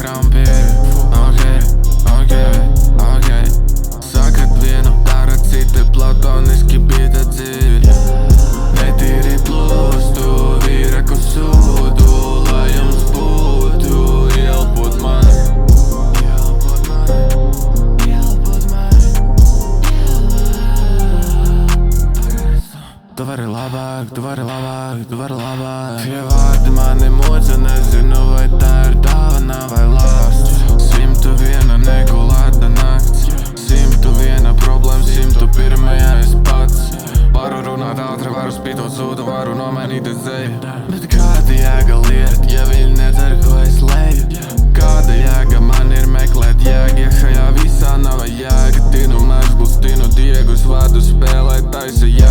krampi. Ok. Sakat vienu, dara citi, platoniski bīta dziļi. Netīri plūstu, vīreku sūdu, lai jums būtu ielpot man. Tu vari labāk. Šie vārdi mani moca, nezinu vai tā ir dāvana vai lāsts. 101 negulēta nakts, 101 problēma, 101 es pats. Varu runāt ātri, varu spītot sūdu, varu nomainīt dzēju. Bet kāda jēga liet, ja viņi nedzer, ko es leju? Kāda jēga man ir meklēt jēga, ja šajā visā nav jēga? Tinu mezglus, tinu diegus, vadu spēlēt taisa jēga.